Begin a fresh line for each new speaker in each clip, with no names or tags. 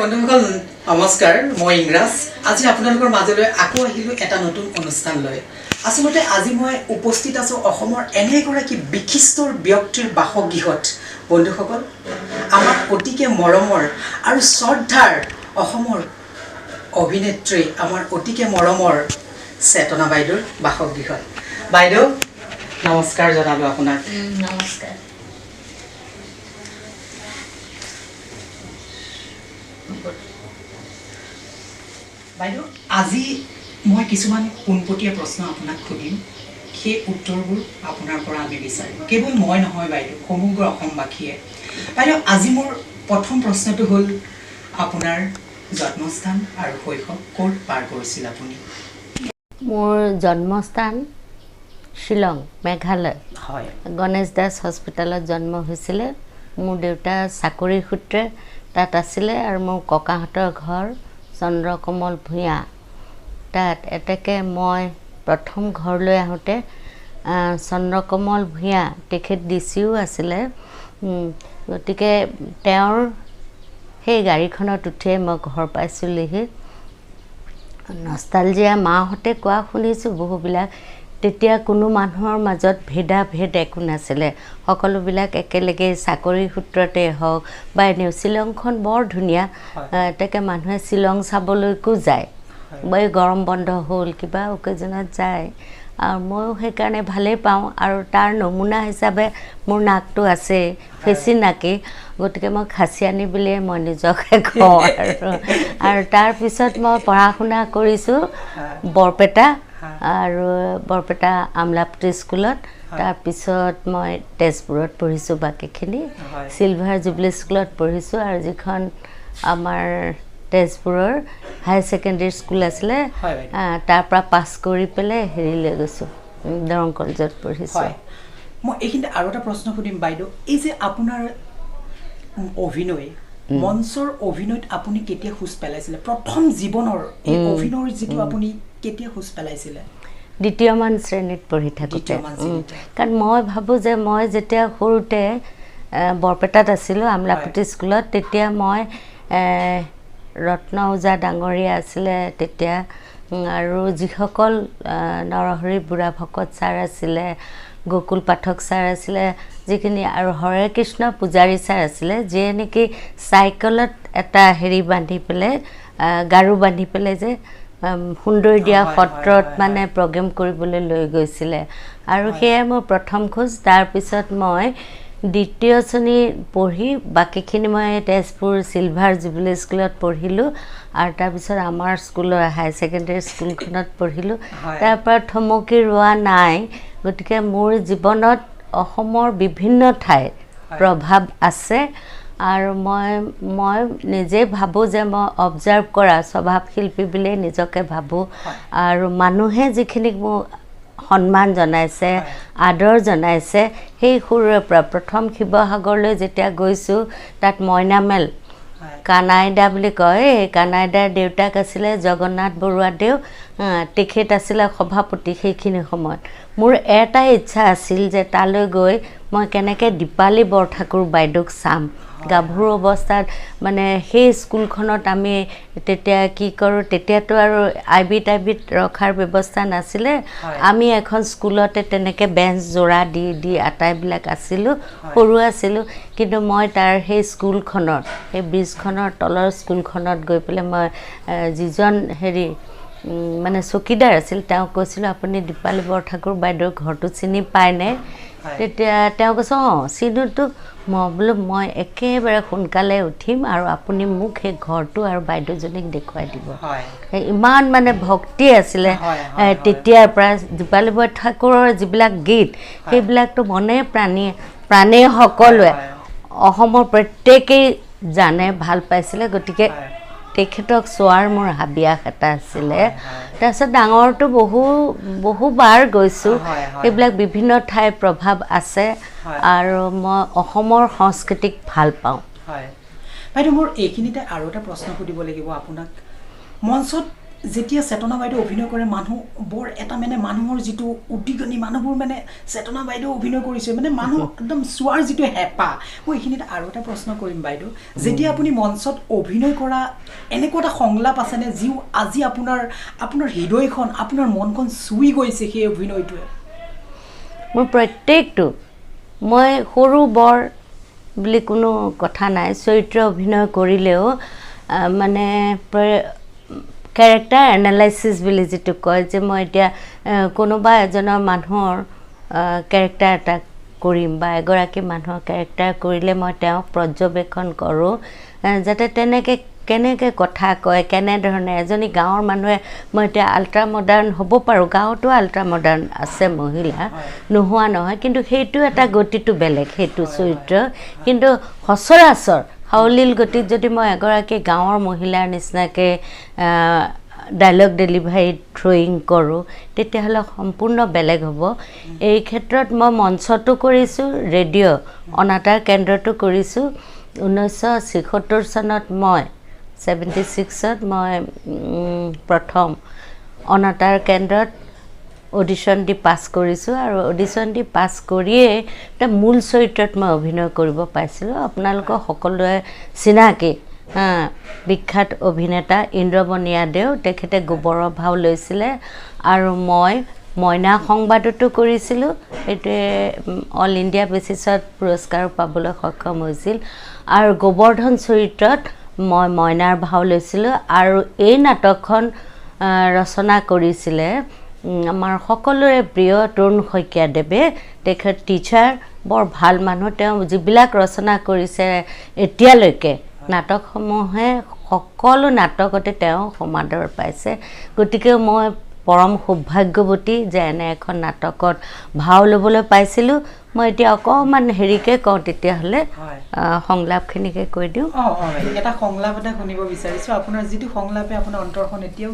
বন্ধুসকল নমস্কাৰ মই ইংৰাজ আজি আপোনালোকৰ মাজলৈ আকৌ আহিলো এটা নতুন অনুষ্ঠান লৈ আসলতে আজি মই উপস্থিত আছো অসমৰ এনে এগৰাকী বিশিষ্টৰ ব্যক্তিৰ বাসগৃহত বন্ধুসকল আমাৰ অতিকে মৰমৰ আৰু শ্ৰদ্ধাৰ অসমৰ অভিনেত্ৰী আমাৰ অতিকে মৰমৰ চেতনা বাইদেউৰ বাসগৃহত বাইদেউ নমস্কাৰ জনালো আপোনাক
নমস্কাৰ
বাইদেউ আজি মই কিছুমান পোনপটীয়া প্ৰশ্ন আপোনাক সুধিম সেই উত্তৰবোৰ আপোনাৰ পৰা আমি বিচাৰিম কেৱল মই নহয় বাইদেউ সমগ্ৰ অসমবাসীয়ে বাইদেউ আজি মোৰ প্ৰথম প্ৰশ্নটো হ'ল আপোনাৰ জন্মস্থান আৰু শৈশৱ ক'ত পাৰ কৰিছিল আপুনি
মোৰ জন্মস্থান শিলং মেঘালয়
হয়
গণেশ দাস হস্পিটেলত জন্ম হৈছিলে মোৰ দেউতা চাকৰি সূত্ৰে তাত আছিলে আৰু মোৰ ককাহঁতৰ ঘৰ চন্দ্ৰকমল ভূঞা তাত এতেকে মই প্ৰথম ঘৰলৈ আহোঁতে চন্দ্ৰকমল ভূঞা তেখেত ডিচিও আছিলে গতিকে তেওঁৰ সেই গাড়ীখনত উঠিয়ে মই ঘৰ পাইছিলোহি নষ্টালজিয়া মাহঁতে কোৱা শুনিছোঁ বহুবিলাক তেতিয়া কোনো মানুহৰ মাজত ভেদাভেদ একো নাছিলে সকলোবিলাক একেলগে চাকৰি সূত্ৰতে হওক বা এনেও শ্বিলংখন বৰ ধুনীয়া তাকে মানুহে শ্বিলং চাবলৈকো যায় বা গৰম বন্ধ হ'ল কিবা অকেজনত যায় আৰু ময়ো সেইকাৰণে ভালেই পাওঁ আৰু তাৰ নমুনা হিচাপে মোৰ নাকটো আছে ফেচি নাকি গতিকে মই খাচী আনি বুলিয়ে মই নিজকে কওঁ আৰু তাৰপিছত মই পঢ়া শুনা কৰিছোঁ বৰপেটা আৰু বৰপেটা আমলাপটি স্কুলত তাৰপিছত মই তেজপুৰত পঢ়িছোঁ বাকীখিনি চিলভাৰ জুবলি স্কুলত পঢ়িছোঁ আৰু যিখন আমাৰ তেজপুৰৰ হাই ছেকেণ্ডেৰী স্কুল আছিলে তাৰ পৰা পাছ কৰি পেলাই হেৰিলৈ গৈছোঁ দৰং কলেজত পঢ়িছোঁ
মই এইখিনিতে আৰু এটা প্ৰশ্ন সুধিম বাইদেউ এই যে আপোনাৰ অভিনয় মঞ্চৰ অভিনয়ত আপুনি কেতিয়া খোজ পেলাইছিলে প্ৰথম জীৱনৰ এই অভিনয়ৰ যিটো আপুনি কেতিয়া খোজ পেলাইছিলে
দ্বিতীয়মান শ্ৰেণীত পঢ়ি থাকোঁতে কাৰণ মই ভাবোঁ যে মই যেতিয়া সৰুতে বৰপেটাত আছিলোঁ আমলাপটি স্কুলত তেতিয়া মই ৰত্ন ওজা ডাঙৰীয়া আছিলে তেতিয়া আৰু যিসকল নৰহৰি বুঢ়া ভকত ছাৰ আছিলে গকুল পাঠক ছাৰ আছিলে যিখিনি আৰু হৰে কৃষ্ণ পূজাৰী ছাৰ আছিলে যিয়ে নেকি চাইকেলত এটা হেৰি বান্ধি পেলাই গাৰু বান্ধি পেলাই যে সুন্দৰীদিয়া সত্ৰত মানে প্ৰগ্ৰেম কৰিবলৈ লৈ গৈছিলে আৰু সেয়াই মোৰ প্ৰথম খোজ তাৰপিছত মই দ্বিতীয় শ্ৰেণী পঢ়ি বাকীখিনি মই তেজপুৰ চিলভাৰ জুবলি স্কুলত পঢ়িলোঁ আৰু তাৰপিছত আমাৰ স্কুলৰ হাই ছেকেণ্ডেৰী স্কুলখনত পঢ়িলোঁ তাৰপৰা থমকি ৰোৱা নাই গতিকে মোৰ জীৱনত অসমৰ বিভিন্ন ঠাইৰ প্ৰভাৱ আছে আৰু মই নিজে ভাবোঁ যে মই অবজাৰ্ভ কৰা স্বভাৱ শিল্পী বুলিয়ে নিজকে ভাবোঁ আৰু মানুহে যিখিনিক মোক সন্মান জনাইছে আদৰ জনাইছে সেই সৰুৰে পৰা প্ৰথম শিৱসাগৰলৈ যেতিয়া গৈছোঁ তাত মইনামেল কানাইদা বুলি কয় এই কানাইদাৰ দেউতাক আছিলে জগন্নাথ বৰুৱাদেউ তেখেত আছিলে সভাপতি সেইখিনি সময়ত মোৰ এটাই ইচ্ছা আছিল যে তালৈ গৈ মই কেনেকৈ দীপালী বৰঠাকুৰ বাইদেউক চাম গাভৰু অৱস্থাত মানে সেই স্কুলখনত আমি তেতিয়া কি কৰোঁ তেতিয়াতো আৰু আইবিত ৰখাৰ ব্যৱস্থা নাছিলে আমি এখন স্কুলতে তেনেকৈ বেঞ্চ জোৰা দি আটাইবিলাক আছিলোঁ সৰু আছিলোঁ কিন্তু মই তাৰ সেই স্কুলখনৰ সেই ব্ৰিজখনৰ তলৰ স্কুলখনত গৈ পেলাই মই যিজন হেৰি মানে চকীদাৰ আছিল তেওঁক কৈছিলোঁ আপুনি দীপালী বৰঠাকুৰ বাইদেউৰ ঘৰটো চিনি পায়নে তেতিয়া তেওঁ কৈছে অঁ চিনোতো মই বোলো মই একেবাৰে সোনকালে উঠিম আৰু আপুনি মোক সেই ঘৰটো আৰু বাইদেউজনীক দেখুৱাই দিব ইমান মানে ভক্তি আছিলে তেতিয়াৰ পৰা দীপালী বৰঠাকুৰৰ যিবিলাক গীত সেইবিলাকতো মনে প্ৰাণে সকলোৱে অসমৰ প্ৰত্যেকেই জানে ভাল পাইছিলে গতিকে তেখেতক চোৱাৰ মোৰ হাবিয়াস এটা আছিলে তাৰপিছত ডাঙৰটো বহুবাৰ গৈছোঁ এইবিলাক বিভিন্ন ঠাইৰ প্ৰভাৱ আছে আৰু মই অসমৰ সংস্কৃতিক ভাল পাওঁ
বাইদেউ মোৰ এইখিনিতে আৰু এটা প্ৰশ্ন সুধিব লাগিব আপোনাক মঞ্চত যেতিয়া চেতনা বাইদেউ অভিনয় কৰে মানুহ বৰ এটা মানে মানুহৰ যিটো উদ্দীগনি মানুহবোৰ মানে চেতনা বাইদেউ অভিনয় কৰিছে মানে মানুহ একদম চোৱাৰ যিটো হেঁপাহ মই এইখিনিত আৰু এটা প্ৰশ্ন কৰিম বাইদেউ যেতিয়া আপুনি মঞ্চত অভিনয় কৰা এনেকুৱা এটা সংলাপ আছেনে যি আজি আপোনাৰ হৃদয়খন আপোনাৰ মনখন চুই গৈছে সেই অভিনয়টোৱে
মোৰ প্ৰত্যেকটো মই সৰু বৰ বুলি কোনো কথা নাই চৰিত্ৰ অভিনয় কৰিলেও মানে কেৰেক্টাৰ এনালাইচিছ বুলি যিটো কয় যে মই এতিয়া কোনোবা এজনৰ মানুহৰ কেৰেক্টাৰ এটা কৰিম বা এগৰাকী মানুহৰ কেৰেক্টাৰ কৰিলে মই তেওঁক পৰ্যবেক্ষণ কৰোঁ যাতে তেনেকৈ কেনেকৈ কথা কয় কেনেধৰণে এজনী গাঁৱৰ মানুহে মই এতিয়া আল্ট্ৰা মডাৰ্ণ হ'ব পাৰোঁ গাঁৱতো আল্ট্ৰা মডাৰ্ণ আছে মহিলা নোহোৱা নহয় কিন্তু সেইটো এটা গতিটো বেলেগ সেইটো চৰিত্ৰ কিন্তু সচৰাচৰ সাৱলীল গতিত যদি মই এগৰাকী গাঁৱৰ মহিলাৰ নিচিনাকৈ ডাইলগ ডেলিভাৰী থ্ৰয়িং কৰোঁ তেতিয়াহ'লে সম্পূৰ্ণ বেলেগ হ'ব এই ক্ষেত্ৰত মই মঞ্চতো কৰিছোঁ ৰেডিঅ' অনাতাঁৰ কেন্দ্ৰতো কৰিছোঁ 1976 চনত মই 76ত মই প্ৰথম অনাতাঁৰ কেন্দ্ৰত অডিশ্যন দি পাছ কৰিছোঁ আৰু অডিশ্যন দি পাছ কৰিয়েই এটা মূল চৰিত্ৰত মই অভিনয় কৰিব পাইছিলোঁ আপোনালোকৰ সকলোৱে চিনাকি বিখ্যাত অভিনেতা ইন্দ্ৰবনীয়াদেউ তেখেতে গোবৰৰ ভাও লৈছিলে আৰু মই মইনা সংবাদতো কৰিছিলোঁ এইটোৱে অল ইণ্ডিয়া বেচিছত পুৰস্কাৰ পাবলৈ সক্ষম হৈছিল আৰু গোবৰ্ধন চৰিত্ৰত মই মইনাৰ ভাও লৈছিলোঁ আৰু এই নাটকখন ৰচনা কৰিছিলে আমাৰ সকলোৰে প্ৰিয় তৰুণ শইকীয়াদেৱে তেখেত টিচাৰ বৰ ভাল মানুহ তেওঁ যিবিলাক ৰচনা কৰিছে এতিয়ালৈকে নাটকসমূহে সকলো নাটকতে তেওঁ সমাদৰ পাইছে গতিকে মই পৰম সৌভাগ্যৱতী যে এনে এখন নাটকত ভাও ল'বলৈ পাইছিলোঁ মই এতিয়া অকণমান হেৰিকৈ কওঁ তেতিয়াহ'লে সংলাপখিনিকে কৈ দিওঁ
এটা সংলাপ এটা শুনিব বিচাৰিছোঁ আপোনাৰ যিটো সংলাপে আপোনাৰ অন্তৰখন এতিয়াও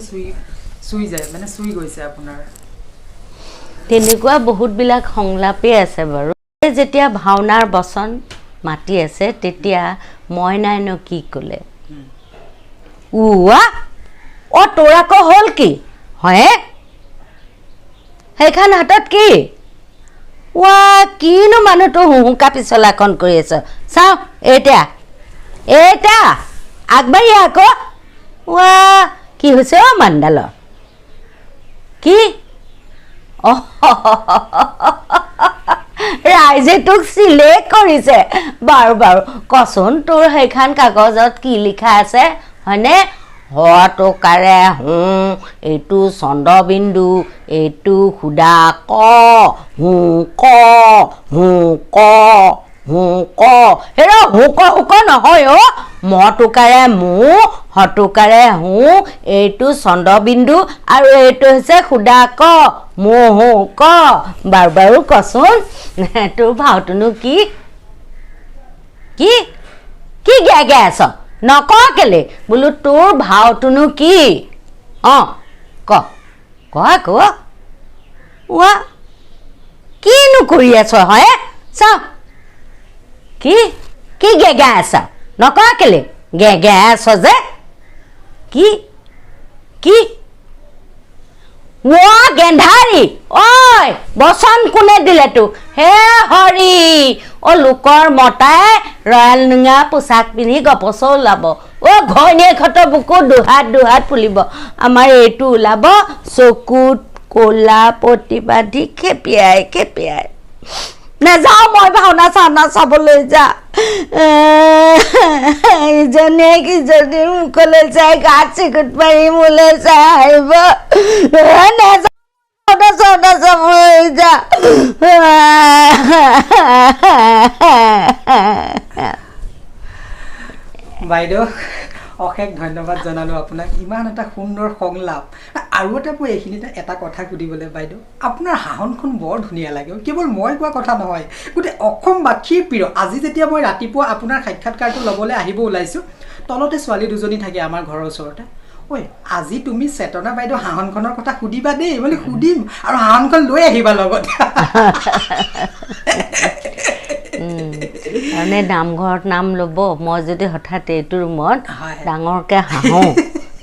চুই যায় মানে চুই গৈছে আপোনাৰ
তেনেকুৱা বহুতবিলাক সংলাপেই আছে বাৰু যেতিয়া ভাওনাৰ বচন মাতি আছে তেতিয়া মইনাইনো কি ক'লে উৱা অ তোৰ আকৌ হ'ল কি হয় সেইখন হাতত কি ৱা কিনো মানুহটো হুহুকা পিছলাখন কৰি আছ চাওঁ এতিয়া আগবাঢ়ি আকৌ ৱা কি হৈছে অ মানডালৰ কি ৰাইজে তোক চিলেক্ট কৰিছে বাৰু কচোন তোৰ সেইখন কাগজত কি লিখা আছে হয়নে হটোকাৰে এইটো চন্দ্ৰবিন্দু এইটো সুদা ক হেৰ হুক নহয় অ মটোকাৰে হটোকাৰে এইটো চন্দ্ৰবিন্দু আৰু এইটো হৈছে সুদা ক ক বাৰু কচোন তোৰ ভাওটোনো কি গে আছ নক কেলে বোলো তোৰ ভাওটোনো কি ক ৱা কিনো কৰি আছ হয় চাওঁ কি গেগাই আছ নক কেলে গেগাই আছ যে কি গেন্ধাৰী ঐ বচন কোনে দিলে তোক হে হৰি লোকৰ মতাই ৰয়েল নুঙা পোচাক পিন্ধি গপচ ওলাব ঘৈণীয়েকহঁতৰ বুকু দুহাত ফুলিব আমাৰ এইটো ওলাব চকুত ক'লা পতি বান্ধি খেপিয়াই নাযাওঁ মই ভাওনা চাওনা চাবলৈ যা ইজনীয়ে কিজনী মুখলৈ চাই গাত চিকুট মাৰি মোলৈ চাই আহিব
বাইদেউ অশেষ ধন্যবাদ জনালোঁ আপোনাক ইমান এটা সুন্দৰ সংলাপ আৰু এটা মই এইখিনিতে এটা কথা সুধিবলৈ বাইদেউ আপোনাৰ হাঁহনখন বৰ ধুনীয়া লাগে কেৱল মই কোৱা কথা নহয় গোটেই অসমবাসীৰ প্ৰিয় আজি যেতিয়া মই ৰাতিপুৱা আপোনাৰ সাক্ষাৎকাৰটো ল'বলৈ আহিব ওলাইছোঁ তলতে ছোৱালী দুজনী থাকে আমাৰ ঘৰৰ ওচৰতে ঐ আজি তুমি চেতনা বাইদেউ হাঁহনখনৰ কথা সুধিবা দেই বুলি সুধিম আৰু হাঁহনখন লৈ আহিবা লগত
নামঘৰত নাম ল'ব মই যদি হঠাৎ এইটো ৰুমত ডাঙৰকৈ হাঁহো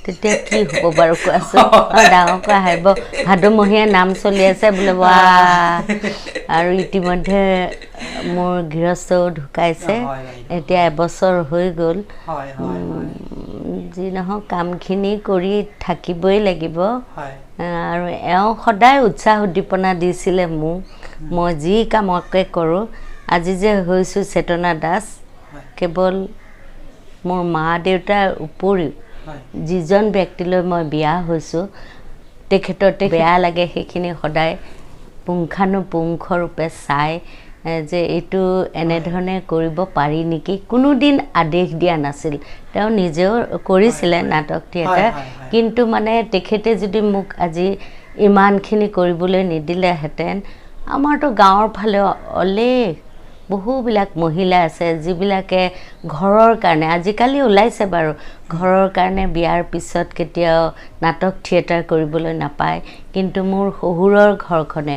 তেতিয়া কি হ'ব বাৰু কোৱাচোন ডাঙৰকৈ আহিব ভাদমহীয়া নাম চলি আছে বোলে বা আৰু ইতিমধ্যে মোৰ গৃহস্থও ঢুকাইছে এতিয়া এবছৰ হৈ গ'ল যি নহওক কামখিনি কৰি থাকিবই লাগিব আৰু এওঁ সদায় উৎসাহ উদ্দীপনা দিছিলে মোক মই যি কামকে কৰোঁ আজি যে হৈছোঁ চেতনা দাস কেৱল মোৰ মা দেউতাৰ উপৰিও যিজন ব্যক্তিলৈ মই বিয়া হৈছোঁ তেখেতৰ বেয়া লাগে সেইখিনি সদায় পুংখানুপুংখৰূপে চাই যে এইটো এনেধৰণে কৰিব পাৰি নেকি কোনোদিন আদেশ দিয়া নাছিল তেওঁ নিজেও কৰিছিলে নাটক থিয়েটাৰ কিন্তু মানে তেখেতে যদি মোক আজি ইমানখিনি কৰিবলৈ নিদিলেহেঁতেন আমাৰতো গাঁৱৰ ফালে অলেখ বহুবিলাক মহিলা আছে যিবিলাকে ঘৰৰ কাৰণে আজিকালি ওলাইছে বাৰু ঘৰৰ কাৰণে বিয়াৰ পিছত কেতিয়াও নাটক থিয়েটাৰ কৰিবলৈ নাপায় কিন্তু মোৰ শহুৰৰ ঘৰখনে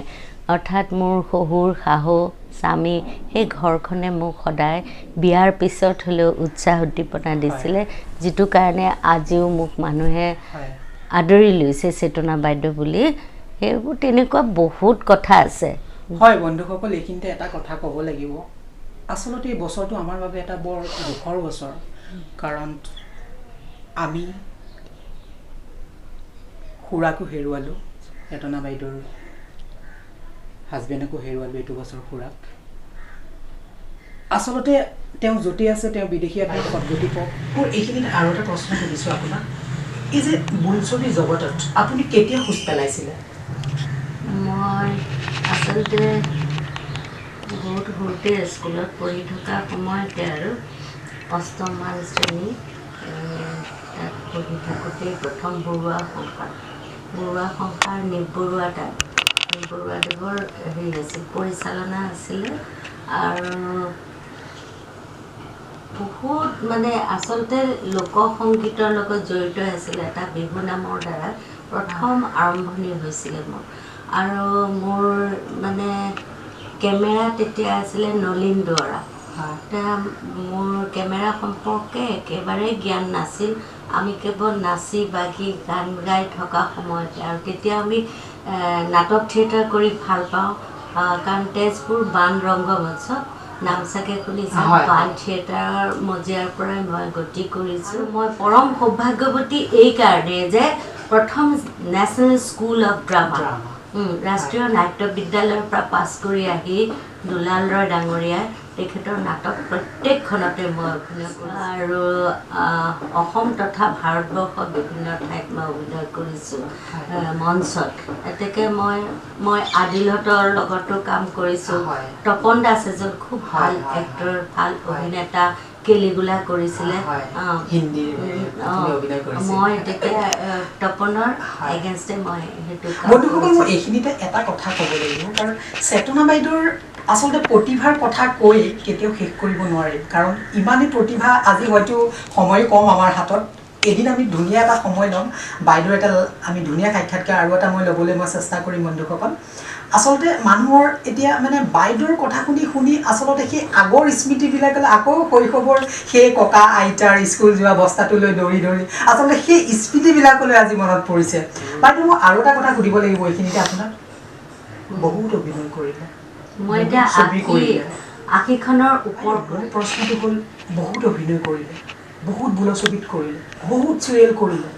অৰ্থাৎ মোৰ শহুৰ শাহু স্বামী সেই ঘৰখনে মোক সদায় বিয়াৰ পিছত হ'লেও উৎসাহ উদ্দীপনা দিছিলে যিটো কাৰণে আজিও মোক মানুহে আদৰি লৈছে চেতনা বাইদেউ বুলি সেইবোৰ তেনেকুৱা বহুত কথা আছে
হয় বন্ধুসকল এইখিনিতে এটা কথা ক'ব লাগিব আচলতে এই বছৰটো আমাৰ বাবে এটা বৰ দুখৰ বছৰ কাৰণ আমি খুৰাকো হেৰুৱালোঁ চেতনা বাইদেউৰ হাজবেণ্ডকো হেৰুৱালোঁ এইটো বছৰ খুৰাক আচলতে তেওঁ য'তেই আছে তেওঁ বিদেশী এটাই সদ্গতি পাওক মোৰ এইখিনিত আৰু এটা প্ৰশ্ন সুধিছোঁ আপোনাক এই যে বোলছবি জগতত আপুনি কেতিয়া খোজ পেলাইছিলে
মই আচলতে বহুত সৰুতে স্কুলত পঢ়ি থকা সময়তে আৰু অষ্টমমান শ্ৰেণী তাত পঢ়ি থাকোঁতেই প্ৰথম বৰুৱা সংসাৰ নিবৰুৱা তাত নিবৰুৱাদেৱৰ হেৰি আছিল পৰিচালনা আছিলে আৰু বহুত মানে আচলতে লোকসংগীতৰ লগত জড়িত আছিলে এটা বিহু নামৰ দ্বাৰা প্ৰথম আৰম্ভণি হৈছিলে মোৰ আৰু মোৰ মানে কেমেৰা তেতিয়া আছিলে নলিন দুৱৰা মোৰ কেমেৰা সম্পৰ্কে একেবাৰে জ্ঞান নাছিল আমি কেৱল নাচি বাগি গান গাই থকা সময়তে আৰু তেতিয়া আমি নাটক থিয়েটাৰ কৰি ভাল পাওঁ কাৰণ তেজপুৰ বাণ ৰংগমঞ্চ নাম চাগে শুনিছোঁ বাণ থিয়েটাৰৰ মজিয়াৰ পৰাই মই গতি কৰিছোঁ মই পৰম সৌভাগ্যৱতী এইকাৰণে যে প্ৰথম নেশ্যনেল স্কুল অফ ড্ৰামা ৰাষ্ট্ৰীয় নাট্য বিদ্যালয়ৰ পৰা পাছ কৰি আহি দুলাল ৰয় ডাঙৰীয়াই তেখেতৰ নাটক প্ৰত্যেকখনতে মই অভিনয় কৰোঁ আৰু অসম তথা ভাৰতবৰ্ষৰ বিভিন্ন ঠাইত মই অভিনয় কৰিছোঁ মঞ্চত এতেকে মই আদিলতৰ লগতো কাম কৰিছোঁ তপন দাস এজন খুব ভাল এক্টৰ ভাল অভিনেতা কেলিগুলা কৰিছিলে মই তেতিয়া তপনৰ এগেইনষ্টে মই সেইটো
বন্ধুসকল মই এইখিনিতে এটা কথা ক'ব লাগিব কাৰণ চেতনা বাইদেউৰ আচলতে প্ৰতিভাৰ কথা কৈ কেতিয়াও শেষ কৰিব নোৱাৰি কাৰণ ইমানেই প্ৰতিভা আজি হয়তো সময় কম আমাৰ হাতত এদিন আমি ধুনীয়া এটা সময় ল'ম বাইদেউৰ এটা আমি ধুনীয়া সাক্ষাৎকাৰ আৰু এটা মই ল'বলৈ মই চেষ্টা কৰিম বন্ধুসকল আচলতে মানুহৰ এতিয়া মানে বাইদেউৰ কথা শুনি আচলতে সেই আগৰ স্মৃতিবিলাকলৈ আকৌ শৈশৱৰ সেই ককা আইতাৰ স্কুল যোৱা অৱস্থাটোলৈ দৌৰি আচলতে সেই স্মৃতিবিলাকলৈ আজি মনত পৰিছে বাইদেউ মই আৰু এটা কথা সুধিব লাগিব এইখিনিতে আপোনাক বহুত অভিনয় কৰিলে
মই এতিয়া আশীখনৰ ওপৰত
প্ৰশ্নটো হ'ল বহুত অভিনয় কৰিলে বহুত বোলছবিত কৰিলে বহুত চিৰিয়েল কৰিলে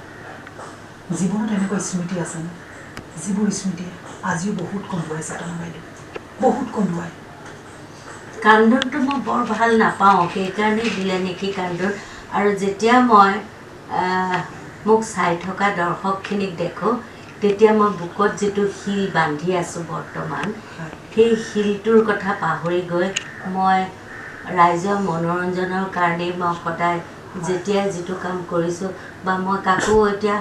জীৱনত এনেকুৱা স্মৃতি আছেনে যিবোৰ স্মৃতি আজিও বহুত কন্দুৱাই চেতনা বাইদেউ বহুত কন্দুৱাই
কান্দনটো মই বৰ ভাল নাপাওঁ সেইকাৰণে দিলে নেকি কান্দন আৰু যেতিয়া মই মোক চাই থকা দৰ্শকখিনিক দেখোঁ তেতিয়া মই বুকত যিটো শিল বান্ধি আছোঁ বৰ্তমান সেই শিলটোৰ কথা পাহৰি গৈ মই ৰাইজৰ মনোৰঞ্জনৰ কাৰণেই মই সদায় যেতিয়াই যিটো কাম কৰিছোঁ বা মই কাকো এতিয়া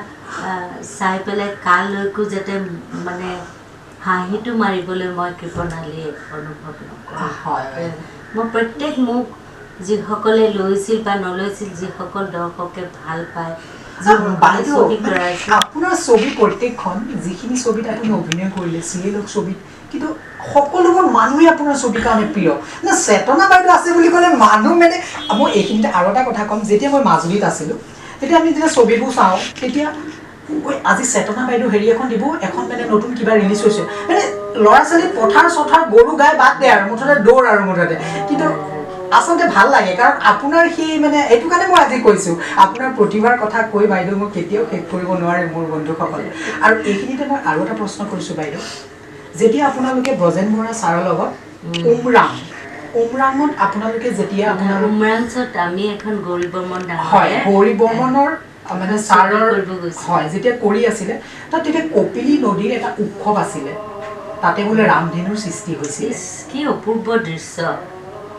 চাই পেলাই কালৈকো যাতে মানে হাঁহিটো মাৰিবলৈ মই কৃপণালী অনুভৱ নকৰোঁ মই প্ৰত্যেক মোক যিসকলে লৈছিল বা নলৈছিল যিসকল দৰ্শকে ভাল পায়
আপোনাৰ ছবি প্ৰত্যেকখন যিখিনি ছবিত আপুনি অভিনয় কৰিলে চিৰিয়েলৰ ছবিত কিন্তু সকলোবোৰ মানুহে আপোনাৰ ছবিৰ কাৰণে প্ৰিয় না চেতনা বাইদেউ আছে বুলি ক'লে মানুহ মানে মই এইখিনিতে আৰু এটা কথা ক'ম যেতিয়া মই মাজুলীত আছিলোঁ তেতিয়া আমি যেতিয়া ছবিবোৰ চাওঁ তেতিয়া আজি চেতনা বাইদেউ হেৰি এখন দিব এখন মানে নতুন কিবা ৰিলিজ হৈছে মানে ল'ৰা ছোৱালী পথাৰ চথাৰ গৰু গাই বাদ দিয়ে আৰু মুঠতে দৌৰ আৰু মুঠতে কিন্তু আচলতে ভাল লাগে কাৰণ আপোনাৰ সেই মানে এইটো কাৰণে মই আজি কৈছোঁ আপোনাৰ প্ৰতিভাৰ কথা কৈ বাইদেউ মই কেতিয়াও শেষ কৰিব নোৱাৰে মোৰ বন্ধুসকল আৰু এইখিনিতে মই আৰু এটা প্ৰশ্ন কৰিছোঁ বাইদেউ যেতিয়া আপোনালোকে ব্ৰজেন বৰা ছাৰৰ লগত উমৰাঙত আপোনালোকে যেতিয়া
উমৰাংছত আমি এখন গৌৰী বৰ্মন
হয় গৌৰী বৰ্মনৰ মানে ছাৰৰ হয় যেতিয়া কৰি আছিলে তাত তেতিয়া কপিলী নদীৰ এটা উৎসৱ আছিলে তাতে বোলে ৰামধেনুৰ সৃষ্টি হৈছিল
কি অপূৰ্ব দৃশ্য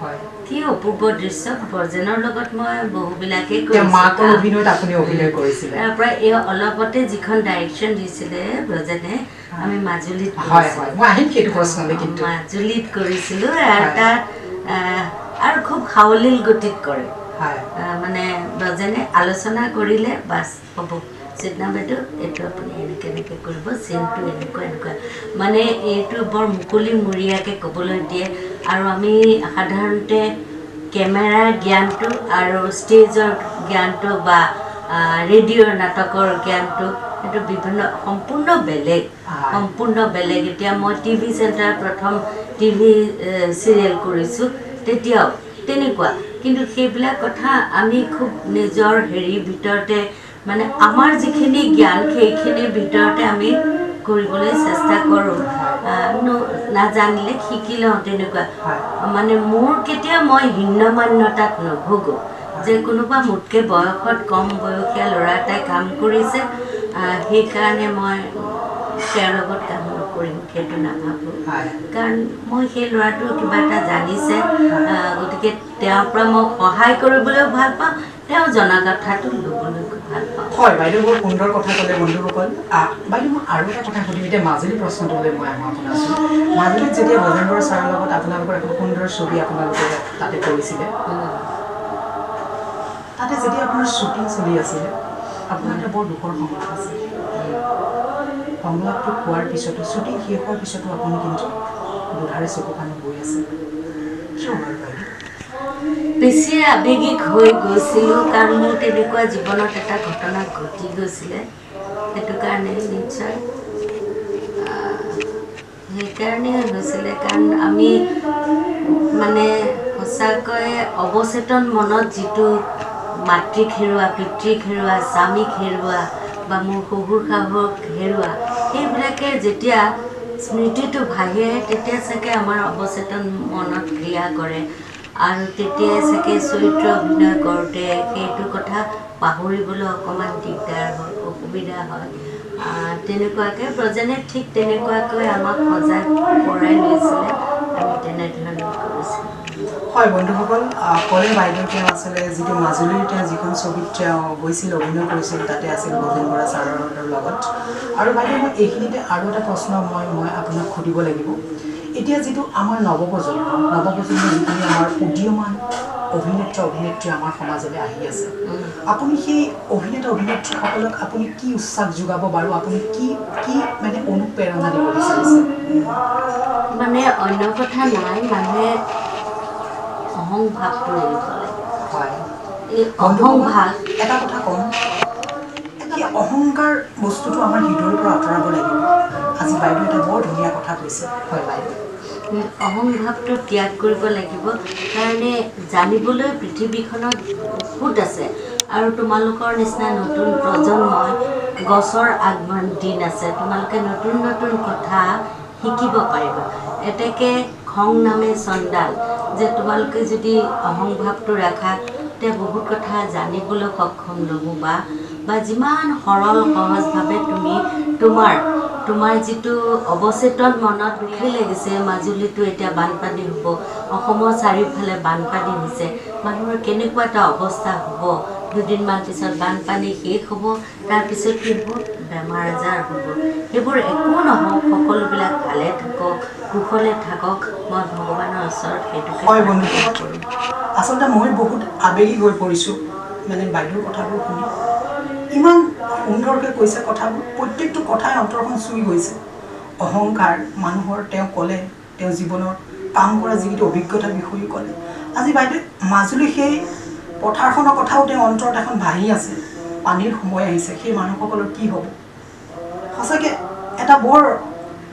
হয়
কি অপূৰ্ব দৃশ্য ব্ৰজেনৰ লগত মই বহুবিলাকেই
মাকৰ অভিনয়ত আপুনি অভিনয় কৰিছিলে
তাৰ পৰা এই অলপতে যিখন ডাইৰেকশ্যন দিছিলে ব্ৰজেনে আমি মাজুলীত
হয় হয় মই আহিম সেইটো প্ৰশ্নলৈ কিন্তু
মাজুলীত কৰিছিলোঁ আৰু তাত আৰু খুব সাৱলীল গতিত কৰে মানে ব্ৰজেনে আলোচনা কৰিলে বাছ হ'ব চেতনা বাইদেউ এইটো আপুনি এনেকৈ এনেকৈ কৰিব চিনটো এনেকুৱা এনেকুৱা মানে এইটো বৰ মুকলিমূৰীয়াকৈ ক'বলৈ দিয়ে আৰু আমি সাধাৰণতে কেমেৰাৰ জ্ঞানটো আৰু ষ্টেজৰ জ্ঞানটো বা ৰেডিঅ'ৰ নাটকৰ জ্ঞানটো সেইটো সম্পূৰ্ণ বেলেগ এতিয়া মই টিভি চেণ্টাৰ প্ৰথম টিভি চিৰিয়েল কৰিছোঁ তেতিয়াও তেনেকুৱা কিন্তু সেইবিলাক কথা আমি খুব নিজৰ হেৰিৰ ভিতৰতে মানে আমাৰ যিখিনি জ্ঞান সেইখিনিৰ ভিতৰতে আমি কৰিবলৈ চেষ্টা কৰোঁ নাজানিলে শিকি লওঁ তেনেকুৱা মানে মোৰ কেতিয়া মই হীনমান্যতাত নুভোগোঁ যে কোনোবা মোতকৈ বয়সত কম বয়সীয়া ল'ৰা এটাই কাম কৰিছে সেইকাৰণে মই তেওঁৰ লগত কাম নকৰিম সেইটো নাভাবোঁ কাৰণ মই সেই ল'ৰাটো কিবা এটা জানিছে গতিকে তেওঁৰ পৰা মই সহায় কৰিবলৈও ভাল পাওঁ তেওঁ জনা কথাটো ল'বলৈ খুব ভাল পাওঁ
হয় বাইদেউ বৰ সুন্দৰ কথা ক'লে বন্ধুসকল বাইদেউ মই আৰু এটা কথা সুধিম এতিয়া মাজুলী প্ৰশ্নটোলৈ মই আহোঁ আপোনাৰ ওচৰত মাজুলীত যেতিয়া ব্ৰজেন বৰা ছাৰৰ লগত আপোনালোকৰ এখন সুন্দৰ ছবি আপোনালোকে তাতে কৰিছিলে তাতে যেতিয়া আপোনাৰ শ্বুটিং চলি আছিলে আপোনাৰ এটা বৰ দুখৰ সংলাপ আছে সংলাপটো কোৱাৰ পিছতো শ্বুটিং শেষ হোৱাৰ পিছতো আপুনি কিন্তু দুধাৰে চকু পানী বৈ আছে কিয় বাৰু বাইদেউ
বেছি আৱেগিক হৈ গৈছিলোঁ কাৰণ মোৰ তেনেকুৱা জীৱনত এটা ঘটনা ঘটি গৈছিলে সেইটো কাৰণে নিশ্চয় সেইকাৰণে হৈছিলে কাৰণ আমি মানে সঁচাকৈ অৱচেতন মনত যিটো মাতৃক হেৰুৱা পিতৃক হেৰুৱা স্বামীক হেৰুৱা বা মোৰ শহুৰ শাহুৰক হেৰুৱা সেইবিলাকে যেতিয়া স্মৃতিটো ভাহে তেতিয়া চাগে আমাৰ অৱচেতন মনত ক্ৰিয়া কৰে আৰু তেতিয়াই চাগে চৰিত্ৰ অভিনয় কৰোঁতে সেইটো কথা পাহৰিবলৈ অকণমান দিগদাৰ হয় অসুবিধা হয় তেনেকুৱাকৈ ব্ৰজেনে ঠিক তেনেকুৱাকৈ আমাক সজাগ কৰাই লৈছিলে আমি তেনেধৰণে কৰিছিলোঁ
হয় বন্ধুসকল ক'লে বাইদেউ তেওঁ আচলতে যিটো মাজুলীৰ তেওঁ যিখন ছবিত তেওঁ গৈছিল অভিনয় কৰিছিল তাতে আছিল ব্ৰজেন বৰা ছাৰৰ লগত আৰু বাইদেউ মই এইখিনিতে আৰু এটা প্ৰশ্ন মই আপোনাক সুধিব লাগিব এতিয়া যিটো আমাৰ নৱপ্ৰজন্ম যিখিনি আমাৰ উদীয়মান অভিনেত্ৰী আমাৰ সমাজলৈ আহি আছে আপুনি সেই অভিনেত্ৰীসকলক আপুনি কি উৎসাহ যোগাব বাৰু আপুনি কি মানে অনুপ্ৰেৰণা দিব বিচাৰিছে
মানে অন্য কথা নাই মানে অহংভাৱটো এৰিব লাগে
হয়
এই অহংভাৱ
এটা কথা কওঁ এই অহংকাৰ বস্তুটো আমাৰ হৃদয়ৰ পৰা আঁতৰাব লাগিব আজি বাইদেউ এটা বৰ ধুনীয়া কথা কৈছে হয় বাইদেউ
অহংভাৱটো ত্যাগ কৰিব লাগিব কাৰণে জানিবলৈ পৃথিৱীখনত বহুত আছে আৰু তোমালোকৰ নিচিনা নতুন প্ৰজন্মই গছৰ আগমন দিন আছে তোমালোকে নতুন নতুন কথা শিকিব পাৰিবা এতেকে খং নামে চণ্ডাল যে তোমালোকে যদি অহংভাৱটো ৰাখা তেতিয়া বহুত কথা জানিবলৈ সক্ষম নহ'বা বা যিমান সৰল সহজভাৱে তুমি তোমাৰ যিটো অৱচেতন মনত দুখি লাগিছে মাজুলীতো এতিয়া বানপানী হ'ব অসমৰ চাৰিওফালে বানপানী হৈছে মানুহৰ কেনেকুৱা এটা অৱস্থা হ'ব দুদিনমান পিছত বানপানী শেষ হ'ব তাৰপিছত কি হ'ব বেমাৰ আজাৰ হ'ব সেইবোৰ একো নহওক সকলোবিলাক ভালে থাকক কুশলে থাকক মই ভগৱানৰ ওচৰত সেইটোকে
হয় বন্ধু আচলতে মই বহুত আবেগিক হৈ পৰিছোঁ মানে বাইদেউৰ কথাবোৰ শুনি ইমান সুন্দৰকৈ কৈছে কথাবোৰ প্ৰত্যেকটো কথাই অন্তৰখন চুই গৈছে অহংকাৰ মানুহৰ তেওঁ ক'লে তেওঁ জীৱনৰ কাম কৰা যিটো অভিজ্ঞতাৰ বিষয়ে ক'লে আজি বাইদেউ মাজুলী সেই পথাৰখনৰ কথাও তেওঁ অন্তৰত এখন ভাহি আছে পানীৰ সময় আহিছে সেই মানুহসকলৰ কি হ'ব সঁচাকৈ এটা বৰ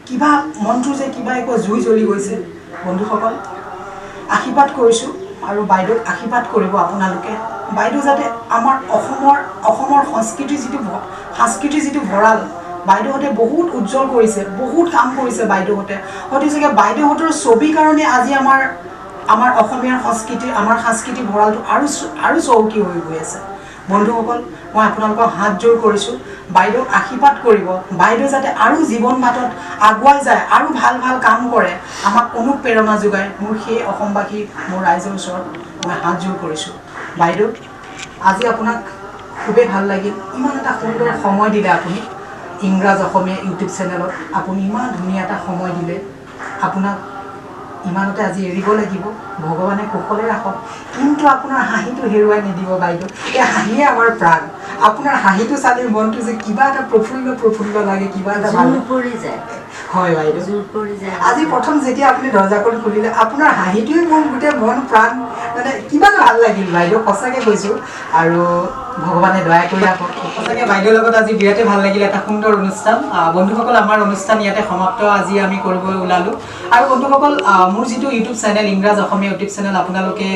কিবা মনটো যে কিবা একো জুই জ্বলি গৈছে বন্ধুসকল আশীৰ্বাদ কৰিছোঁ আৰু বাইদেউক আশীৰ্বাদ কৰিব আপোনালোকে বাইদেউ যাতে আমাৰ অসমৰ সাংস্কৃতিৰ যিটো ভঁৰাল বাইদেউহঁতে বহুত উজ্জ্বল কৰিছে বহুত কাম কৰিছে বাইদেউহঁতে হয়তো চাগে বাইদেউহঁতৰ ছবিৰ কাৰণে আজি আমাৰ অসমীয়াৰ সাংস্কৃতিক ভঁৰালটো আৰু চহকী হৈ গৈ আছে বন্ধুসকল মই আপোনালোকক হাত জোৰ কৰিছোঁ বাইদেউক আশীৰ্বাদ কৰিব বাইদেউ যাতে আৰু জীৱন বাটত আগুৱাই যায় আৰু ভাল ভাল কাম কৰে আমাক অনুপ্ৰেৰণা যোগায় মোৰ সেই অসমবাসী মোৰ ৰাইজৰ ওচৰত মই হাত জোৰ কৰিছোঁ বাইদেউ আজি আপোনাক খুবেই ভাল লাগিল ইমান এটা সুন্দৰ সময় দিলে আপুনি ইংৰাজ অসমীয়া ইউটিউব চেনেলত আপুনি ইমান ধুনীয়া এটা সময় দিলে আপোনাক ইমানতে আজি এৰিব লাগিব ভগৱানে কুশলে ৰাখক কিন্তু আপোনাৰ হাঁহিটো হেৰুৱাই নিদিব বাইদেউ এই হাঁহিয়ে আমাৰ প্ৰাণ আপোনাৰ হাঁহিটো চালে মনটো যে কিবা এটা প্ৰফুল্ল লাগে কিবা এটা ভাল
পৰি যায়
হয় বাইদেউ
জোৰ পৰি যায়
আজি প্ৰথম যেতিয়া আপুনি দৰ্জাখন খুলিলে আপোনাৰ হাঁহিটোৱে মোৰ গোটেই মন প্ৰাণ মানে কিবা এটা ভাল লাগিল বাইদেউ সঁচাকৈ কৈছোঁ আৰু ভগৱানে দয়া কৰি ৰাখক সঁচাকৈ বাইদেউৰ লগত আজি বিৰাটেই ভাল লাগিল এটা সুন্দৰ অনুষ্ঠান বন্ধুসকল আমাৰ অনুষ্ঠান ইয়াতে সমাপ্ত আজি আমি কৰিব ওলালোঁ আৰু বন্ধুসকল মোৰ যিটো ইউটিউব চেনেল ইংৰাজ অসমীয়া ইউটিউব চেনেল আপোনালোকে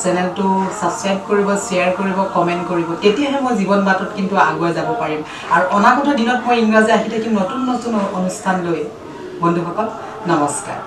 চেনেলটো ছাবস্ক্ৰাইব কৰিব শ্বেয়াৰ কৰিব কমেণ্ট কৰিব তেতিয়াহে মই জীৱন বাটত কিন্তু আগুৱাই যাব পাৰিম আৰু অনাগত দিনত মই ইংৰাজী আহি থাকিম নতুন নতুন অনুষ্ঠান লৈ বন্ধুসকল নমস্কাৰ